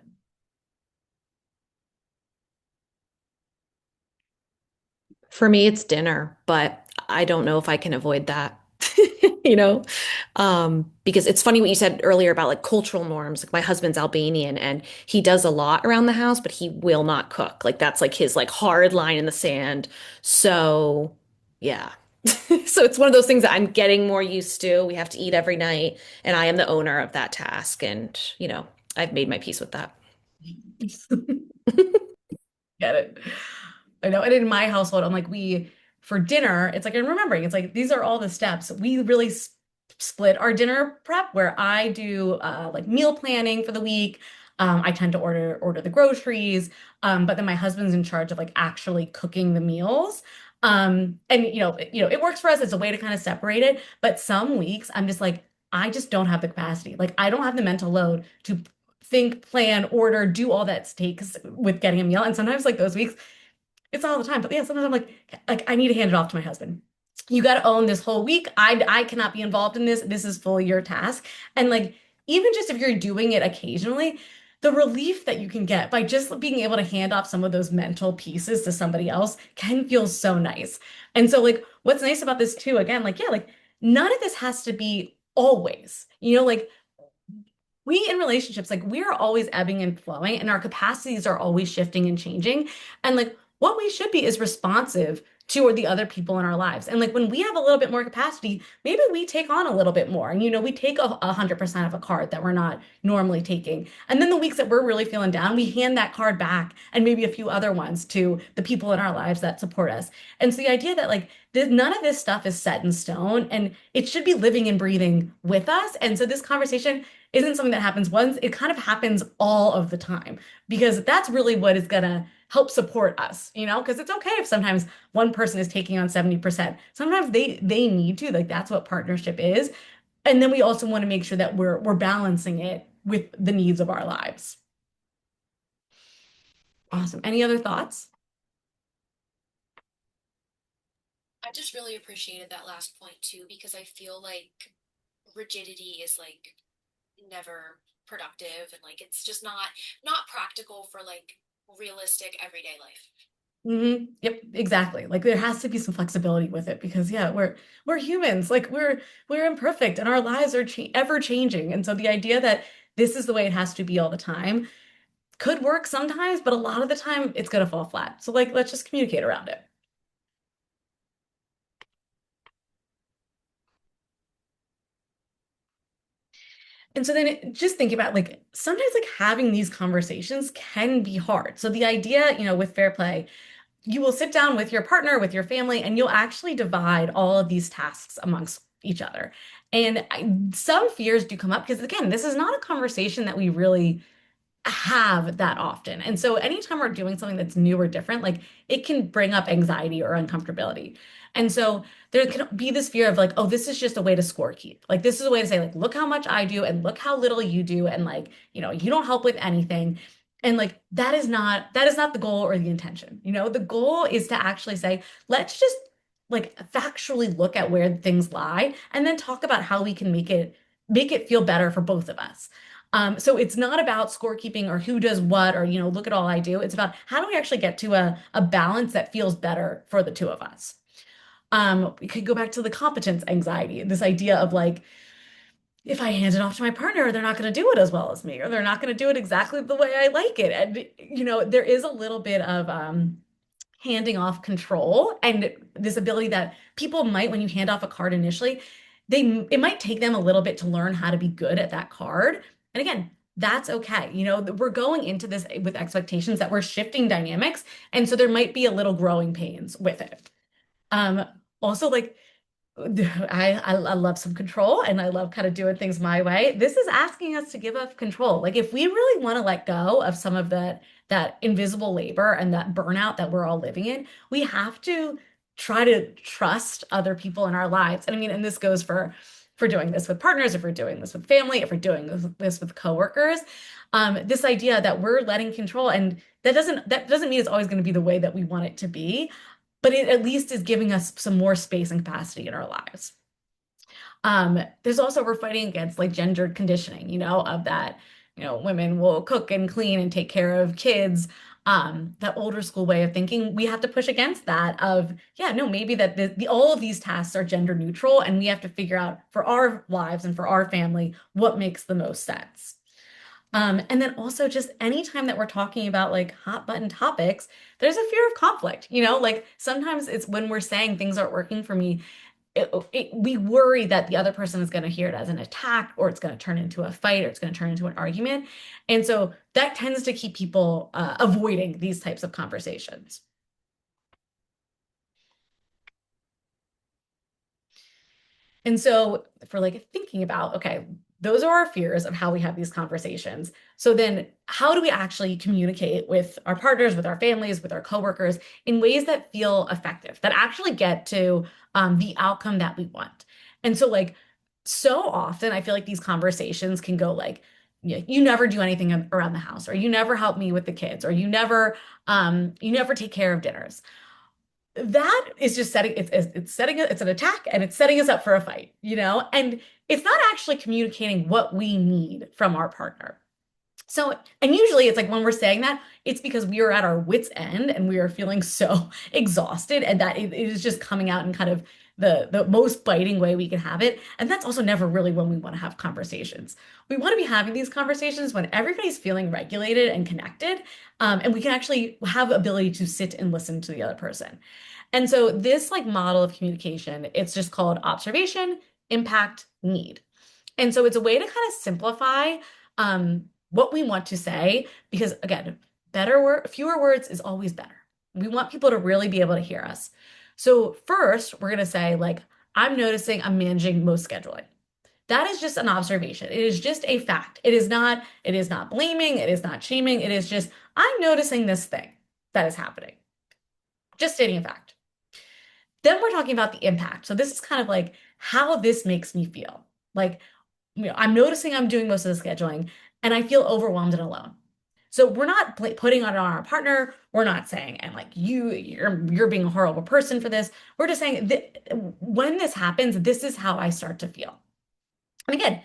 For me, it's dinner, but I don't know if I can avoid that. You know, because it's funny what you said earlier about like cultural norms. Like my husband's Albanian and he does a lot around the house, but he will not cook. Like that's like his like hard line in the sand. So, yeah. So it's one of those things that I'm getting more used to. We have to eat every night, and I am the owner of that task. And, I've made my peace with that. Get it. I know. And in my household, I'm like, for dinner, it's like, I'm remembering, it's like, these are all the steps. We really split our dinner prep where I do like meal planning for the week. I tend to order the groceries. But then my husband's in charge of like actually cooking the meals. And it works for us. It's a way to kind of separate it. But some weeks I'm just like, I just don't have the capacity. Like I don't have the mental load to think, plan, order, do all that takes with getting a meal. And sometimes like those weeks, it's all the time. But yeah, sometimes I'm like I need to hand it off to my husband. You got to own this whole week. I cannot be involved in this. This is fully your task. And like even just if you're doing it occasionally, the relief that you can get by just being able to hand off some of those mental pieces to somebody else can feel so nice. And so like what's nice about this too, again, like yeah, like none of this has to be always. Like we in relationships, like we're always ebbing and flowing, and our capacities are always shifting and changing. And like what we should be is responsive to the other people in our lives. And like when we have a little bit more capacity, maybe we take on a little bit more. And we take 100% of a card that we're not normally taking. And then the weeks that we're really feeling down, we hand that card back and maybe a few other ones to the people in our lives that support us. And so the idea that like none of this stuff is set in stone and it should be living and breathing with us. And so this conversation isn't something that happens once, it kind of happens all of the time because that's really what is going to help support us, because it's okay if sometimes one person is taking on 70%. Sometimes they need to, like that's what partnership is. And then we also want to make sure that we're balancing it with the needs of our lives. Awesome. Any other thoughts? I just really appreciated that last point too, because I feel like rigidity is like never productive and like it's just not practical for like realistic everyday life. Yep, exactly. Like there has to be some flexibility with it because yeah, we're humans. Like we're imperfect and our lives are ever changing. And so the idea that this is the way it has to be all the time could work sometimes, but a lot of the time it's gonna fall flat. So like let's just communicate around it. And so then just think about like sometimes like having these conversations can be hard. So the idea, with fair play, you will sit down with your partner, with your family, and you'll actually divide all of these tasks amongst each other. And some fears do come up because, again, this is not a conversation that we really have that often. And so anytime we're doing something that's new or different, like it can bring up anxiety or uncomfortability. And so there can be this fear of like, oh, this is just a way to score keep. Like this is a way to say, like, look how much I do and look how little you do. And like, you don't help with anything. And like that is not the goal or the intention. The goal is to actually say, let's just like factually look at where things lie and then talk about how we can make it feel better for both of us. So it's not about scorekeeping or who does what or, look at all I do. It's about how do we actually get to a balance that feels better for the two of us. We could go back to the competence anxiety, this idea of like, if I hand it off to my partner, they're not going to do it as well as me, or they're not going to do it exactly the way I like it. And, there is a little bit of handing off control and this ability that people might, when you hand off a card initially, it might take them a little bit to learn how to be good at that card. And again, that's okay. We're going into this with expectations that we're shifting dynamics. And so there might be a little growing pains with it. Um, Also like I love some control and I love kind of doing things my way. This is asking us to give up control. Like if we really want to let go of some of that invisible labor and that burnout that we're all living in, we have to try to trust other people in our lives. And I mean, and this goes for doing this with partners, if we're doing this with family, if we're doing this with coworkers, this idea that we're letting control, and that doesn't mean it's always going to be the way that we want it to be, but it at least is giving us some more space and capacity in our lives. There's also, we're fighting against like gendered conditioning, of that, women will cook and clean and take care of kids. That older school way of thinking, we have to push against that of, yeah, no, maybe that all of these tasks are gender neutral, and we have to figure out for our lives and for our family what makes the most sense. And then also just anytime that we're talking about like hot button topics, there's a fear of conflict, like sometimes it's when we're saying things aren't working for me, we worry that the other person is going to hear it as an attack, or it's going to turn into a fight, or it's going to turn into an argument. And so that tends to keep people avoiding these types of conversations. And so for like thinking about, okay, those are our fears of how we have these conversations. So then how do we actually communicate with our partners, with our families, with our coworkers in ways that feel effective, that actually get to the outcome that we want? And so like so often I feel like these conversations can go like, you never do anything around the house, or you never help me with the kids, or you never take care of dinners. That is just it's an attack, and it's setting us up for a fight, and it's not actually communicating what we need from our partner. So, and usually it's like when we're saying that, it's because we are at our wits' end and we are feeling so exhausted, and that it is just coming out in kind of the most biting way we can have it. And that's also never really when we want to have conversations. We want to be having these conversations when everybody's feeling regulated and connected, and we can actually have ability to sit and listen to the other person. And so this like model of communication, it's just called observation, impact, need. And so it's a way to kind of simplify what we want to say, because again, fewer words is always better. We want people to really be able to hear us. So first, we're going to say like, I'm noticing I'm managing most scheduling. That is just an observation. It is just a fact. It is not blaming, it is not shaming. It is just, I'm noticing this thing that is happening. Just stating a fact. Then we're talking about the impact. So this is kind of like how this makes me feel. Like, I'm noticing I'm doing most of the scheduling and I feel overwhelmed and alone. So we're not putting it on our partner. We're not saying, and like you're being a horrible person for this. We're just saying that when this happens, this is how I start to feel. And again,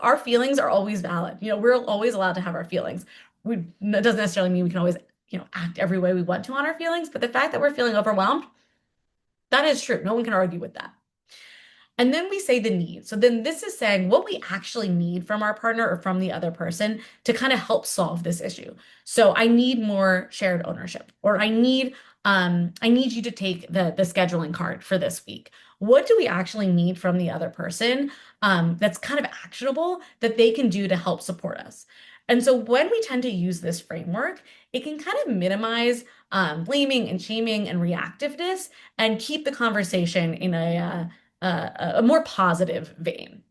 our feelings are always valid. We're always allowed to have our feelings. That doesn't necessarily mean we can always, act every way we want to on our feelings, but the fact that we're feeling overwhelmed, that is true. No one can argue with that. And then we say the need. So then this is saying what we actually need from our partner or from the other person to kind of help solve this issue. So I need more shared ownership, or I need you to take the scheduling card for this week. What do we actually need from the other person that's kind of actionable that they can do to help support us? And so when we tend to use this framework, it can kind of minimize blaming and shaming and reactiveness, and keep the conversation in a more positive vein.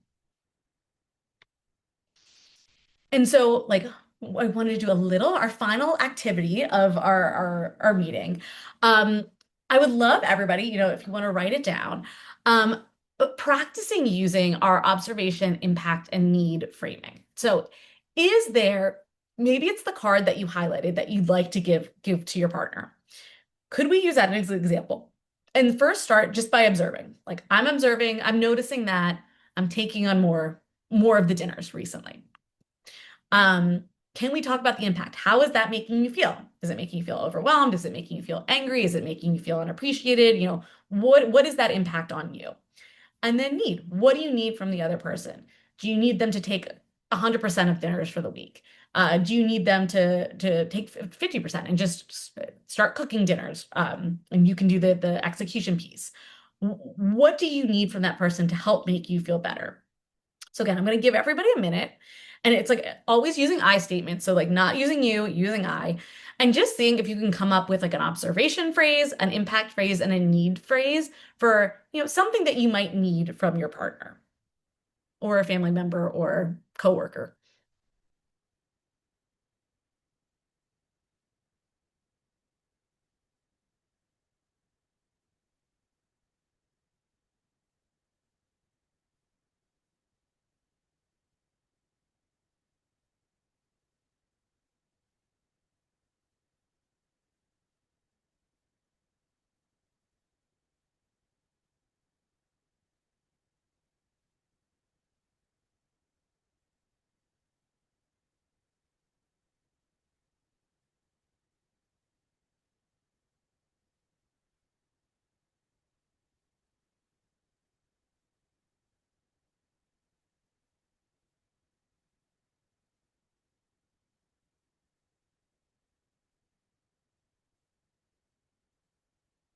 And so, like, I wanted to do our final activity of our meeting. I would love everybody, if you want to write it down, but practicing using our observation, impact, and need framing. So, maybe it's the card that you highlighted that you'd like to give to your partner. Could we use that as an example? And first start just by observing. Like I'm noticing that I'm taking on more of the dinners recently. Can we talk about the impact? How is that making you feel? Is it making you feel overwhelmed? Is it making you feel angry? Is it making you feel unappreciated? What is that impact on you? And then need. What do you need from the other person? Do you need them to take 100% of dinners for the week? Do you need them to take 50% and just start cooking dinners? And you can do the execution piece. What do you need from that person to help make you feel better? So again, I'm going to give everybody a minute, And it's like always using I statements. So like not using you, using I, and just seeing if you can come up with like an observation phrase, an impact phrase, and a need phrase for, something that you might need from your partner or a family member or coworker.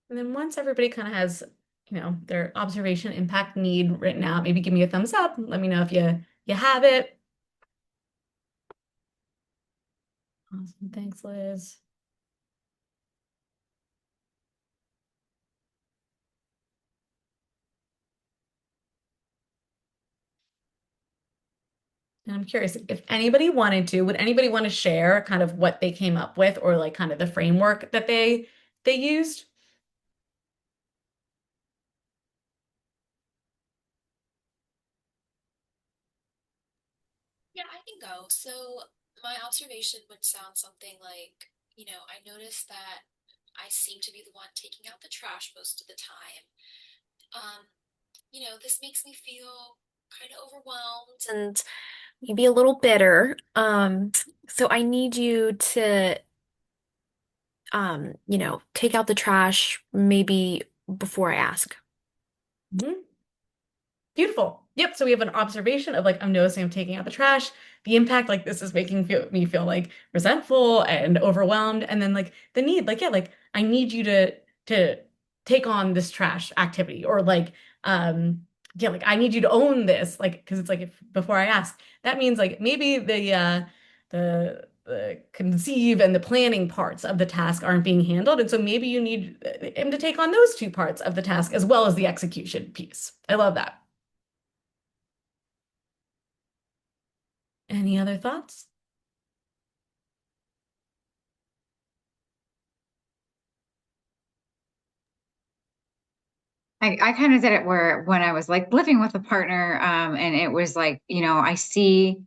And then once everybody kind of has, their observation impact need written out, maybe give me a thumbs up. Let me know if you have it. Awesome. Thanks, Liz. And I'm curious if anybody wanted to, would anybody want to share kind of what they came up with or like kind of the framework that they used? Yeah, I can go. So my observation would sound something like, I noticed that I seem to be the one taking out the trash most of the time. Um, this makes me feel kind of overwhelmed and maybe a little bitter. So I need you to, take out the trash maybe before I ask. Mhm. Beautiful. Yep. So we have an observation of like, I'm noticing I'm taking out the trash. The impact, like this is making me feel like resentful and overwhelmed. And then like the need, like, yeah, like I need you to take on this trash activity or like, yeah, like I need you to own this. Like, because it's like if before I ask, that means like maybe the conceive and the planning parts of the task aren't being handled. And so maybe you need him to take on those two parts of the task as well as the execution piece. I love that. Any other thoughts? I kind of did it where when I was like living with a partner, and it was like, I see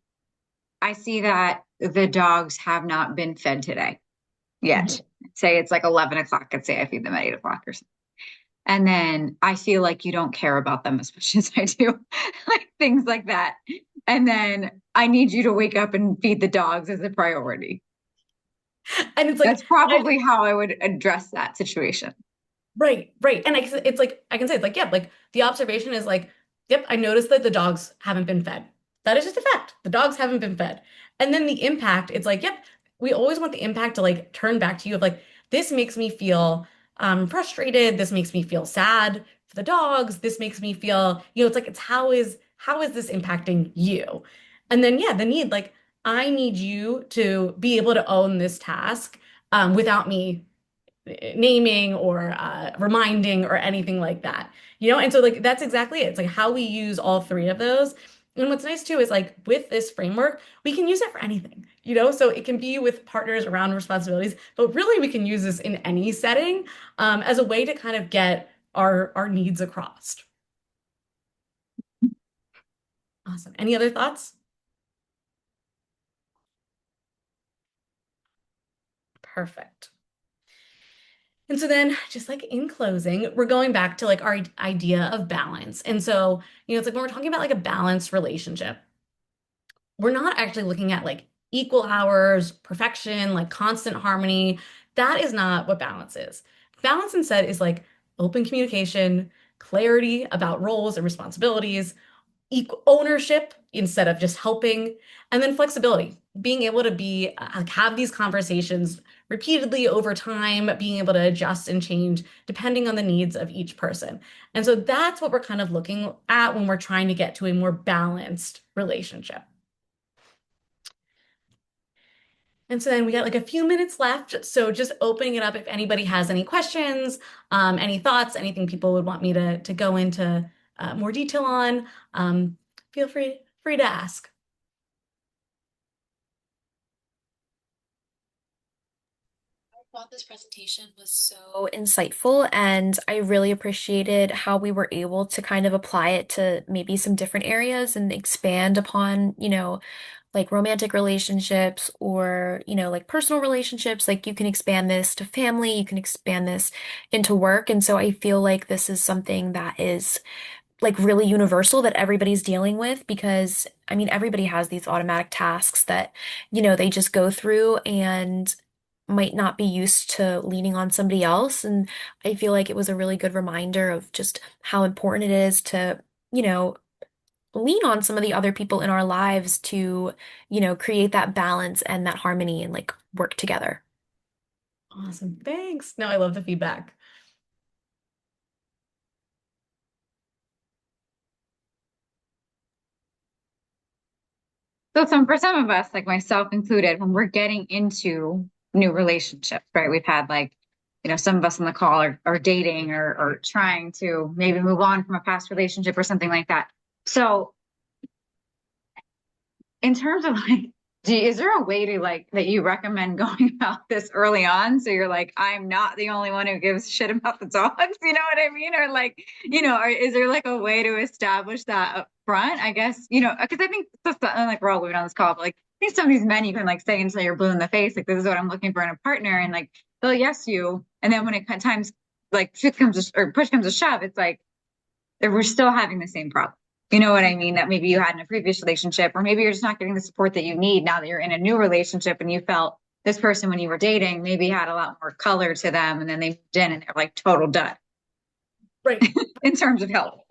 that the dogs have not been fed today Mhm. yet. Say it's like 11 o'clock. Let's say I feed them at 8 o'clock or something. And then I feel like you don't care about them as much as I do, like things like that. And then I need you to wake up and feed the dogs as a priority. And it's like, That's probably how I would address that situation. right, right. And it's like, I can say it's like, yeah, like the observation is like, yep, I noticed that the dogs haven't been fed. That is just a fact. The dogs haven't been fed. And then the impact, it's like, yep, we always want the impact to like turn back to you of like, this makes me feel frustrated. This makes me feel sad for the dogs. This makes me feel, it's like, it's how is this impacting you? And then, yeah, the need, like, I need you to be able to own this task without me naming or reminding or anything like that. And so like that's exactly it. It's like how we use all three of those. And what's nice too is like with this framework, we can use it for anything. So it can be with partners around responsibilities, but really we can use this in any setting as a way to kind of get our needs across. Awesome. Any other thoughts? Perfect. And so then just like in closing, we're going back to like our idea of balance. And so, it's like when we're talking about like a balanced relationship, we're not actually looking at like equal hours, perfection, like constant harmony. That is not what balance is. Balance instead is like open communication, clarity about roles and responsibilities, equal ownership instead of just helping, and then flexibility, being able to be have these conversations repeatedly over time, being able to adjust and change depending on the needs of each person. And so that's what we're kind of looking at when we're trying to get to a more balanced relationship. And so then we got like a few minutes left. So just opening it up if anybody has any questions, any thoughts, anything people would want me to go into more detail on, feel free to ask. Thought this presentation was so insightful, and I really appreciated how we were able to kind of apply it to maybe some different areas and expand upon, like romantic relationships or, like personal relationships. Like you can expand this to family, you can expand this into work. And so I feel like this is something that is like really universal that everybody's dealing with because I mean, everybody has these automatic tasks that, they just go through and might not be used to leaning on somebody else. And I feel like it was a really good reminder of just how important it is to, you know, lean on some of the other people in our lives to, create that balance and that harmony and like work together. Awesome. Thanks. No, I love the feedback. So for some of us, like myself included, when we're getting into new relationships, right? We've had like, some of us on the call are dating or trying to maybe move on from a past relationship or something like that. So in terms of like, is there a way to like that you recommend going about this early on? So you're like, I'm not the only one who gives a shit about the dogs, you know what I mean? Or like, or is there like a way to establish that up front? I guess, because I think stuff that, like we're all women on this call, but like I think some of these men you can like say until you're blue in the face, like this is what I'm looking for in a partner, and like they'll yes you, and then when it times like shit comes or push comes to shove, it's like that we're still having the same problem. You know what I mean? That maybe you had in a previous relationship, or maybe you're just not getting the support that you need now that you're in a new relationship and you felt this person when you were dating maybe had a lot more color to them and then they moved in and they're like total dud Right. in terms of help.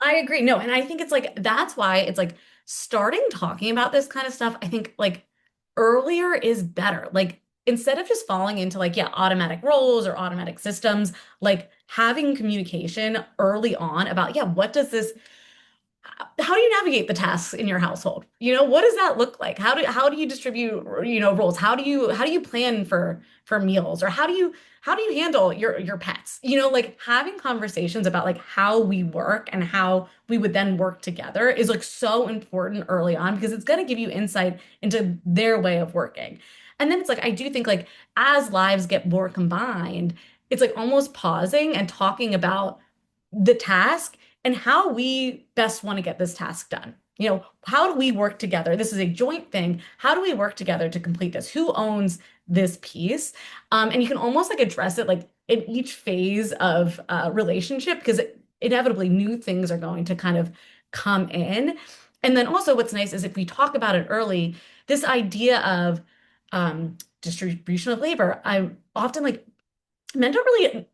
I agree. No, and I think it's like that's why it's like starting talking about this kind of stuff, I think like earlier is better. Like instead of just falling into like, yeah, automatic roles or automatic systems, like having communication early on about, yeah, what does this how do you navigate the tasks in your household? What does that look like? How do you distribute, roles? How do you plan for meals? Or how do you handle your pets? Like having conversations about like how we work and how we would then work together is like so important early on because it's going to give you insight into their way of working. And then it's like I do think like as lives get more combined, it's like almost pausing and talking about the task and how we best want to get this task done. How do we work together? This is a joint thing. How do we work together to complete this? Who owns this piece? And you can almost like address it like in each phase of relationship because inevitably new things are going to kind of come in. And then also what's nice is if we talk about it early, this idea of distribution of labor, I often like men don't really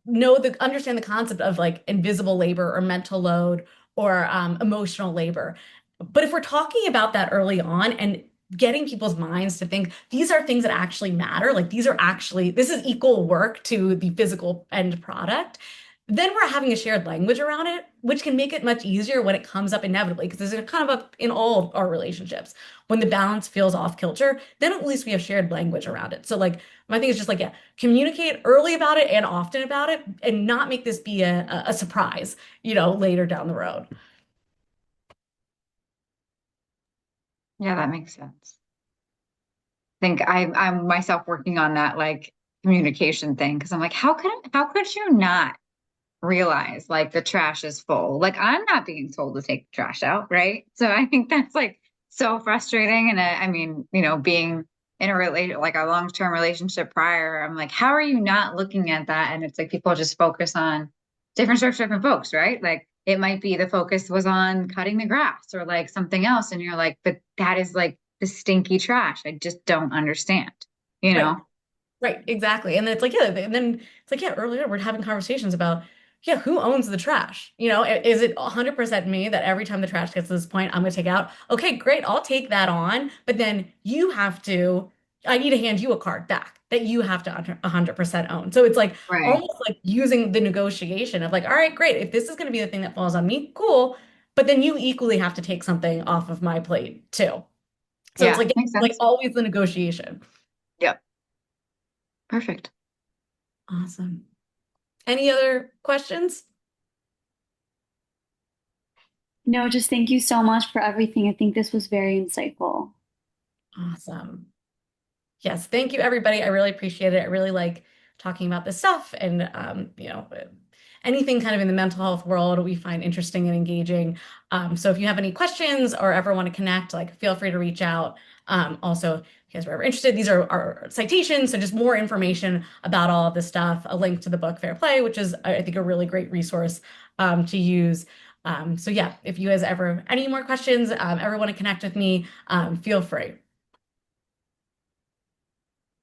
understand the concept of like invisible labor or mental load or emotional labor. But if we're talking about that early on and getting people's minds to think these are things that actually matter, like this is equal work to the physical end product, then we're having a shared language around it, which can make it much easier when it comes up inevitably, because there's kind of up in all our relationships. When the balance feels off kilter, then at least we have shared language around it. So like my thing is just like, yeah, communicate early about it and often about it and not make this be a surprise, later down the road. Yeah, that makes sense. I think I'm myself working on that like communication thing because I'm like, how could you not realize like the trash is full. Like I'm not being told to take the trash out, right? So I think that's like so frustrating. And I mean, being in a like a long-term relationship prior, I'm like, how are you not looking at that? And it's like people just focus on different strokes for different folks, right? Like it might be the focus was on cutting the grass or like something else. And you're like, but that is like the stinky trash. I just don't understand, you Right. know? Right, exactly. And then it's like, yeah, and then it's like, yeah, earlier we're having conversations about, yeah, who owns the trash? Is it 100% me that every time the trash gets to this point, I'm going to take out? Okay, great, I'll take that on. But then I need to hand you a card back that you have to 100% own. So it's like Right. almost like using the negotiation of like, all right, great, if this is going to be the thing that falls on me, cool. But then you equally have to take something off of my plate too. So it's Yeah, makes like sense. always the negotiation. Yep. Perfect. Awesome. Any other questions? No, just thank you so much for everything. I think this was very insightful. Awesome. Yes, thank you, everybody. I really appreciate it. I really like talking about this stuff and, anything kind of in the mental health world we find interesting and engaging. So if you have any questions or ever want to connect, like feel free to reach out. Also, if you guys are ever interested, these are our citations. So just more information about all of this stuff, a link to the book Fair Play, which is, I think, a really great resource to use. So yeah, if you guys ever any more questions, ever want to connect with me, feel free.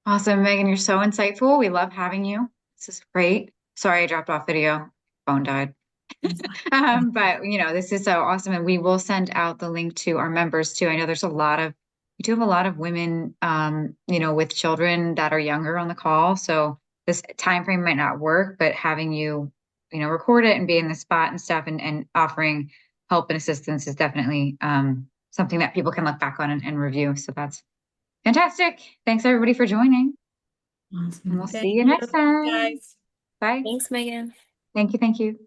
Awesome, Megan. You're so insightful. We love having you. This is great. Sorry, I dropped off video. Phone died. But this is so awesome. And we will send out the link to our members too. I know we do have a lot of women, with children that are younger on the call. So this time frame might not work, but having you, record it and be in the spot and stuff and offering help and assistance is definitely something that people can look back on and review. So that's fantastic. Thanks everybody for joining. And Awesome. we'll see Thank you you, next time. guys. Bye. Thanks, Megan. Thank you. Thank you.